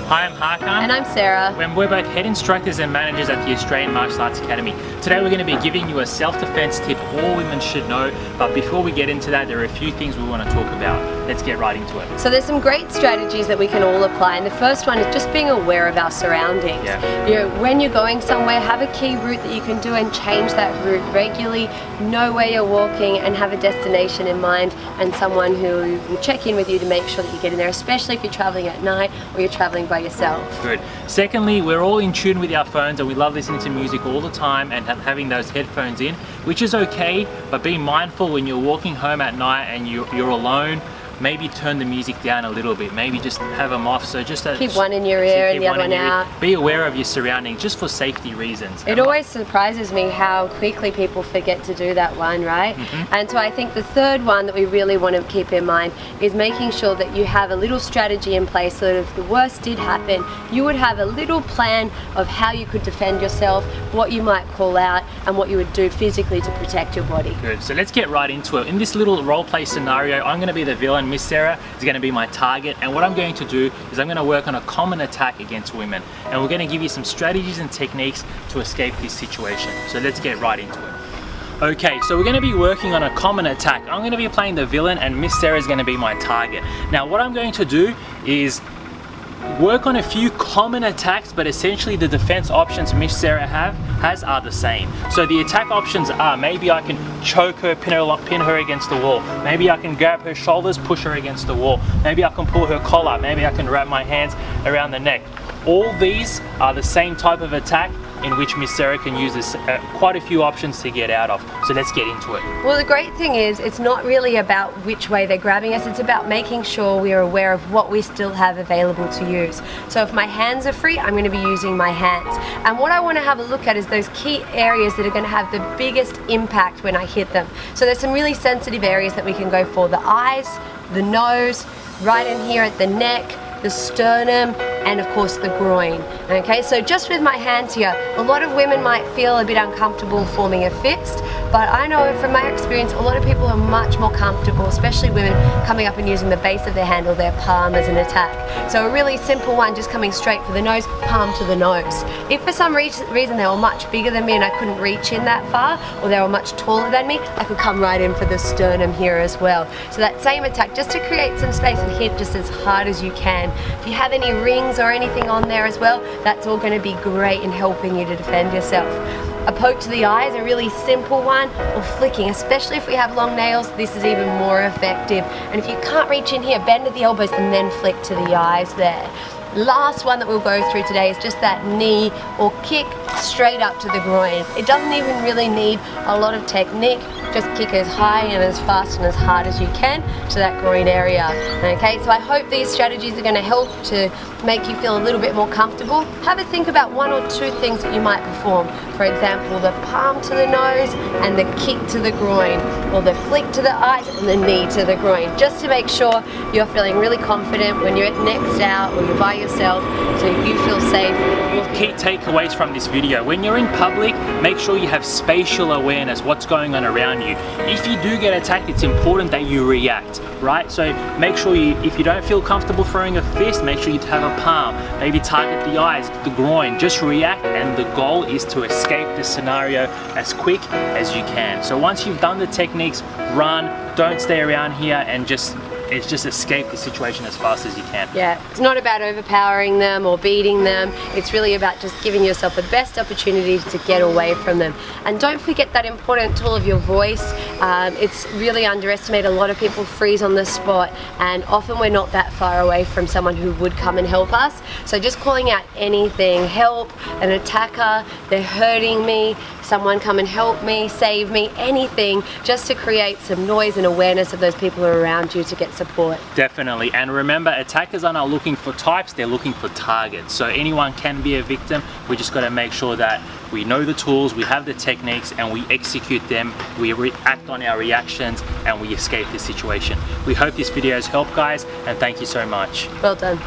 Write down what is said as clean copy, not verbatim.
Hi, I'm Hakan. And I'm Sarah. And we're both head instructors and managers at the Australian Martial Arts Academy. Today we're going to be giving you a self-defense tip all women should know, but before we get into that, there are a few things we want to talk about. Let's get right into it. So there's some great strategies that we can all apply, and the first one is just being aware of our surroundings. Yeah. You know, when you're going somewhere, have a key route that you can do and change that route regularly. Know where you're walking and have a destination in mind, and someone who will check in with you to make sure that you're getting there, especially if you're traveling at night or you're traveling by yourself. Good. Secondly, we're all in tune with our phones and we love listening to music all the time and having those headphones in, which is okay, but be mindful when you're walking home at night and you're alone. Maybe turn the music down a little bit, maybe just have them off, so just keep one in your ear and the other one out. Be aware of your surroundings just for safety reasons. It always surprises me how quickly people forget to do that one, right? And so I think the third one that we really want to keep in mind is making sure that you have a little strategy in place so that if the worst did happen, you would have a little plan of how you could defend yourself, what you might call out, and what you would do physically to protect your body. Good, so let's get right into it. In this little role play scenario, I'm going to be the villain. Miss Sarah is going to be my target, and what I'm going to do is I'm going to work on a common attack against women, and we're going to give you some strategies and techniques to escape this situation. So let's get right into it. Okay, so we're going to be working on a common attack. I'm going to be playing the villain and Miss Sarah is going to be my target. Now what I'm going to do is work on a few common attacks, but essentially the defense options Miss Sarah has are the same. So the attack options are, maybe I can choke her, pin her against the wall. Maybe I can grab her shoulders, push her against the wall. Maybe I can pull her collar. Maybe I can wrap my hands around the neck. All these are the same type of attack in which Miss Sarah can use this, quite a few options to get out of. So let's get into it. Well, the great thing is it's not really about which way they're grabbing us, it's about making sure we are aware of what we still have available to use. So if my hands are free, I'm going to be using my hands. And what I want to have a look at is those key areas that are going to have the biggest impact when I hit them. So there's some really sensitive areas that we can go for: the eyes, the nose, right in here at the neck, the sternum, and of course the groin. Okay, so just with my hands here, a lot of women might feel a bit uncomfortable forming a fist, but I know from my experience a lot of people are much more comfortable, especially women, coming up and using the base of their hand or their palm as an attack. So a really simple one, just coming straight for the nose, palm to the nose. If for some reason they were much bigger than me and I couldn't reach in that far, or they were much taller than me, I could come right in for the sternum here as well. So that same attack, just to create some space and hit just as hard as you can. If you have any rings or anything on there as well, that's all going to be great in helping you to defend yourself. A poke to the eyes, a really simple one, or flicking, especially if we have long nails, this is even more effective. And if you can't reach in here, bend at the elbows and then flick to the eyes there. Last one that we'll go through today is just that knee or kick straight up to the groin. It doesn't even really need a lot of technique, just kick as high and as fast and as hard as you can to that groin area. Okay, so I hope these strategies are going to help to make you feel a little bit more comfortable. Have a think about one or two things that you might perform. For example, the palm to the nose and the kick to the groin, or the flick to the eyes and the knee to the groin, just to make sure you're feeling really confident when you're next out or you're by yourself, so you feel safe. Key takeaways from this video: when you're in public, make sure you have spatial awareness, what's going on around you. If you do get attacked, it's important that you react, right? So make sure if you don't feel comfortable throwing a fist, make sure you have a palm, maybe target the eyes, the groin, just react, and the goal is to escape the scenario as quick as you can. So once you've done the techniques, run, don't stay around here, and just escape the situation as fast as you can. Yeah, it's not about overpowering them or beating them. It's really about just giving yourself the best opportunity to get away from them. And don't forget that important tool of your voice. It's really underestimated. A lot of people freeze on the spot, and often we're not that far away from someone who would come and help us. So just calling out anything: help, an attacker, they're hurting me, someone come and help me, save me, anything, just to create some noise and awareness of those people who are around you to get support. Definitely, and remember, attackers are not looking for types, they're looking for targets. So anyone can be a victim. We just got to make sure that we know the tools, we have the techniques, and we execute them, we react on our reactions, and we escape this situation. We hope this video has helped, guys, and thank you so much. Well done.